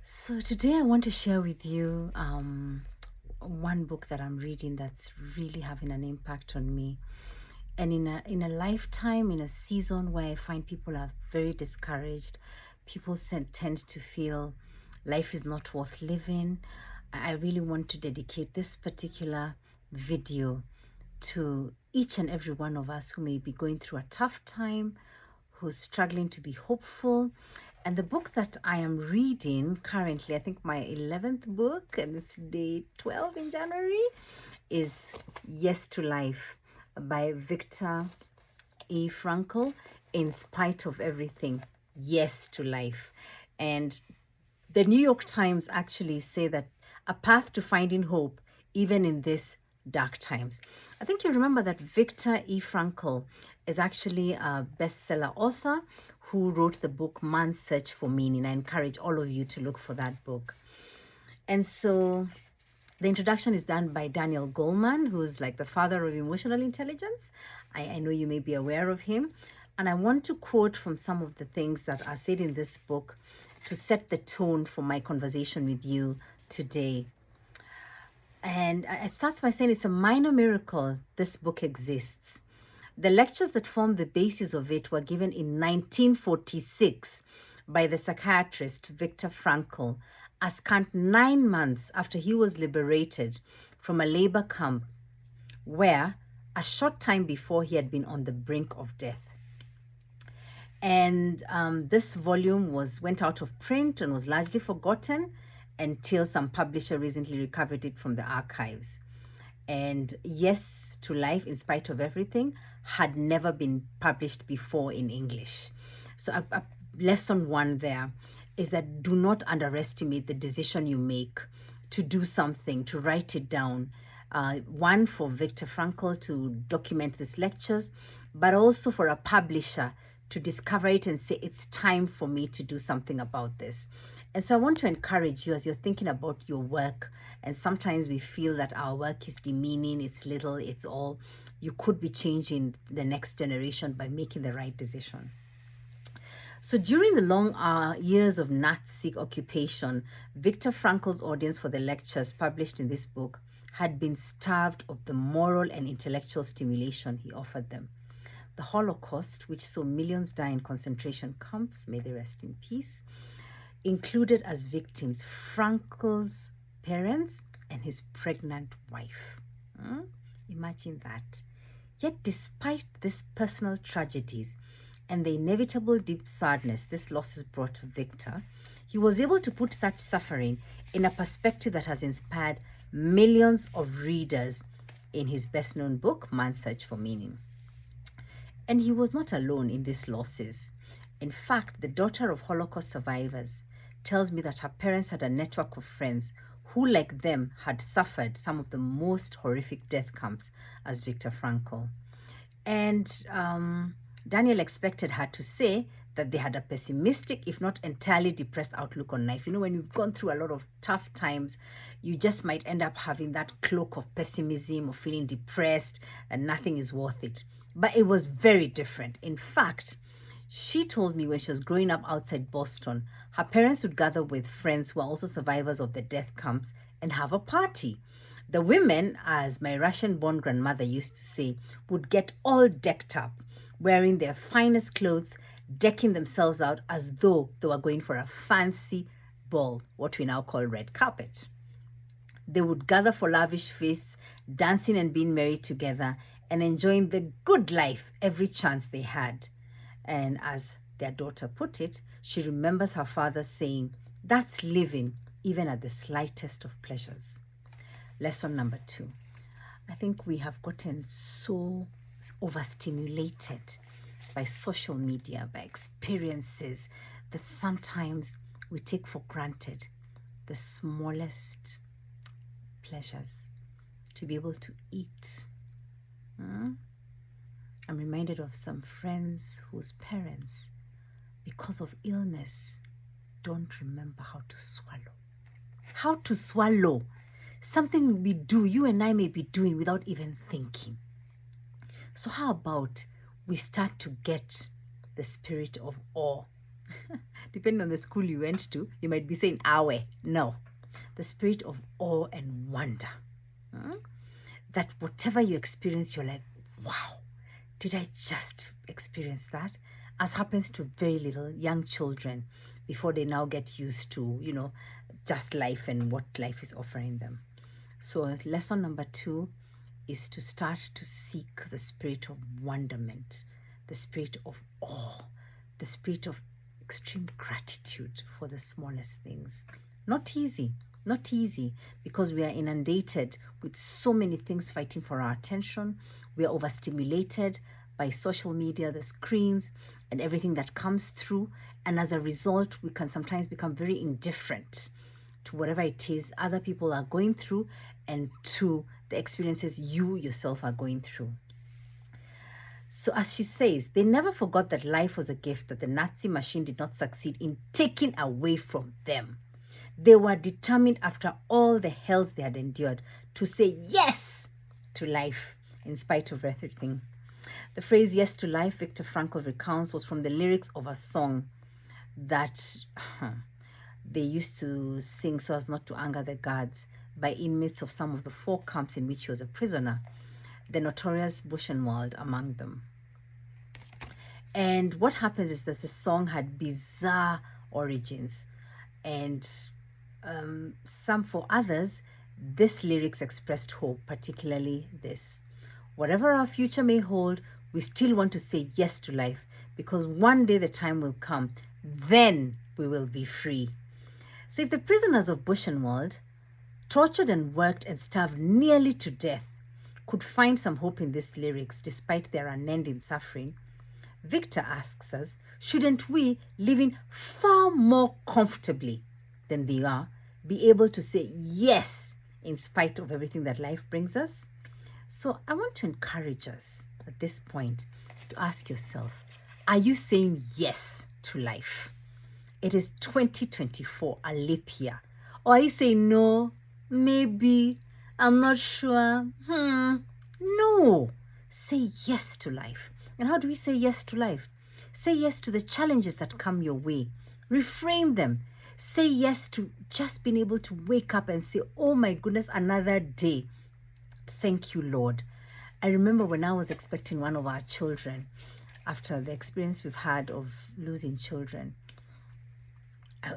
So today I want to share with you one book that I'm reading that's really having an impact on me. And in a lifetime, in a season where I find people are very discouraged, people tend to feel life is not worth living. I really want to dedicate this particular video to each and every one of us who may be going through a tough time, who's struggling to be hopeful. And the book that I am reading currently, I think my 11th book, and it's day 12 in January, is Yes to Life by Viktor E. Frankl. In spite of everything, yes to life. And the New York Times actually say that a path to finding hope, even in this dark times. I think you remember that Viktor E. Frankl is actually a bestseller author who wrote the book Man's Search for Meaning. I encourage all of you to look for that book. And so the introduction is done by Daniel Goleman, who's like the father of emotional intelligence. I know you may be aware of him. And I want to quote from some of the things that are said in this book to set the tone for my conversation with you today. And it starts by saying it's a minor miracle this book exists. The lectures that form the basis of it were given in 1946 by the psychiatrist Viktor Frankl, a scant 9 months after he was liberated from a labor camp where, a short time before, he had been on the brink of death. And this volume went out of print and was largely forgotten until some publisher recently recovered it from the archives. And Yes to Life, in spite of everything, had never been published before in English. So a lesson one there is that do not underestimate the decision you make to do something, to write it down. One, for Viktor Frankl to document these lectures, but also for a publisher to discover it and say, it's time for me to do something about this. And so I want to encourage you as you're thinking about your work, and sometimes we feel that our work is demeaning, it's little, it's all. You could be changing the next generation by making the right decision. So during the long years of Nazi occupation, Viktor Frankl's audience for the lectures published in this book had been starved of the moral and intellectual stimulation he offered them. The Holocaust, which saw millions die in concentration camps, may they rest in peace, included as victims Frankl's parents and his pregnant wife. Imagine that. Yet, despite these personal tragedies and the inevitable deep sadness these losses brought to Victor, he was able to put such suffering in a perspective that has inspired millions of readers in his best known book, Man's Search for Meaning. And he was not alone in these losses. In fact, the daughter of Holocaust survivors tells me that her parents had a network of friends who, like them, had suffered some of the most horrific death camps as Viktor Frankl. And Daniel expected her to say that they had a pessimistic, if not entirely depressed outlook on life. You know, when you've gone through a lot of tough times, you just might end up having that cloak of pessimism or feeling depressed and nothing is worth it. But it was very different. In fact, she told me when she was growing up outside Boston, her parents would gather with friends who are also survivors of the death camps and have a party. The women, as my Russian-born grandmother used to say, would get all decked up, wearing their finest clothes, decking themselves out as though they were going for a fancy ball, what we now call red carpet. They would gather for lavish feasts, dancing and being merry together, and enjoying the good life every chance they had. And as their daughter put it, she remembers her father saying, "That's living, even at the slightest of pleasures." Lesson number 2. I think we have gotten so overstimulated by social media, by experiences, that sometimes we take for granted the smallest pleasures. To be able to eat. I'm reminded of some friends whose parents, because of illness, don't remember how to swallow. How to swallow. Something we do, you and I may be doing without even thinking. So how about we start to get the spirit of awe Depending on the school you went to, you might be saying awe. No, the spirit of awe and wonder. Hmm? That whatever you experience, you're like, wow, did I just experience that? As happens to very little young children before they now get used to, just life and what life is offering them. So, lesson number 2 is to start to seek the spirit of wonderment, the spirit of awe, the spirit of extreme gratitude for the smallest things. Not easy, not easy, because we are inundated with so many things fighting for our attention. We are overstimulated by social media, the screens, and everything that comes through. And as a result, we can sometimes become very indifferent to whatever it is other people are going through and to the experiences you yourself are going through. So, as she says, they never forgot that life was a gift that the Nazi machine did not succeed in taking away from them. They were determined, after all the hells they had endured, to say yes to life in spite of everything. The phrase yes to life, Viktor Frankl recounts, was from the lyrics of a song that they used to sing so as not to anger the guards by inmates of some of the 4 camps in which he was a prisoner, the notorious Buchenwald among them. And what happens is that the song had bizarre origins, and for others, this lyrics expressed hope, particularly this: whatever our future may hold, we still want to say yes to life, because one day the time will come, then we will be free. So if the prisoners of Buchenwald, tortured and worked and starved nearly to death, could find some hope in these lyrics despite their unending suffering, Victor asks us, shouldn't we, living far more comfortably than they are, be able to say yes in spite of everything that life brings us? So I want to encourage us at this point to ask yourself, are you saying yes to life? It is 2024, a leap year. Or are you saying no, maybe, I'm not sure, No, say yes to life. And how do we say yes to life? Say yes to the challenges that come your way. Reframe them. Say yes to just being able to wake up and say, oh my goodness, another day. Thank you, Lord. I remember when I was expecting one of our children, after the experience we've had of losing children,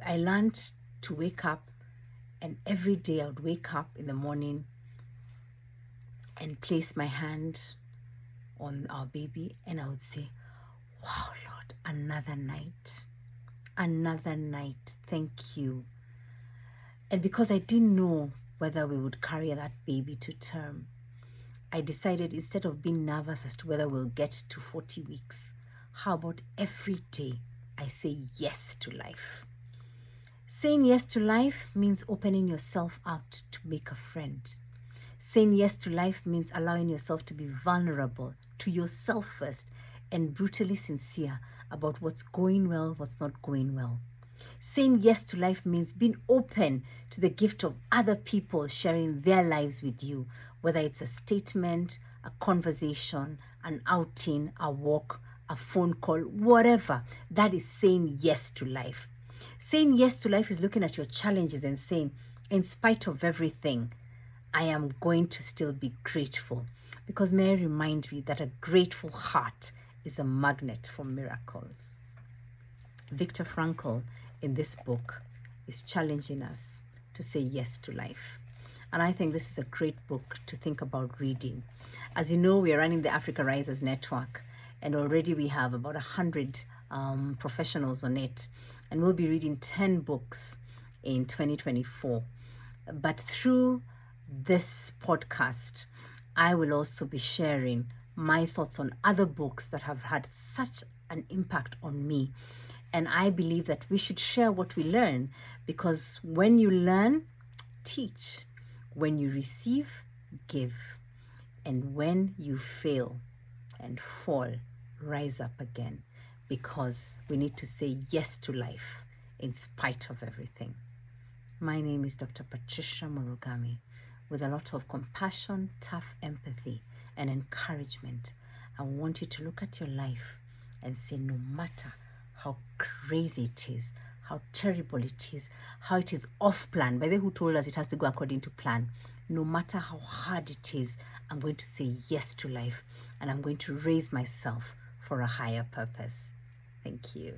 I learned to wake up, and every day I would wake up in the morning and place my hand on our baby, and I would say, wow, Lord, another night, thank you. And because I didn't know whether we would carry that baby to term, I decided, instead of being nervous as to whether we'll get to 40 weeks, how about every day I say yes to life? Saying yes to life means opening yourself out to make a friend. Saying yes to life means allowing yourself to be vulnerable to yourself first and brutally sincere about what's going well, what's not going well. Saying yes to life means being open to the gift of other people sharing their lives with you, whether it's a statement, a conversation, an outing, a walk, a phone call, whatever. That is saying yes to life. Saying yes to life is looking at your challenges and saying, in spite of everything, I am going to still be grateful. Because may I remind you that a grateful heart is a magnet for miracles. Viktor Frankl, in this book, is challenging us to say yes to life. And I think this is a great book to think about reading. As you know, we are running the Africa Risers Network, and already we have about 100 professionals on it. And we'll be reading 10 books in 2024. But through this podcast, I will also be sharing my thoughts on other books that have had such an impact on me. And I believe that we should share what we learn, because when you learn, teach. When you receive, give. And when you fail and fall, rise up again, because we need to say yes to life in spite of everything. My name is Dr. Patricia Morugami. With a lot of compassion, tough empathy, and encouragement, I want you to look at your life and say, no matter how how crazy it is, how terrible it is, how it is off plan. By the way, who told us it has to go according to plan? No matter how hard it is, I'm going to say yes to life, and I'm going to raise myself for a higher purpose. Thank you.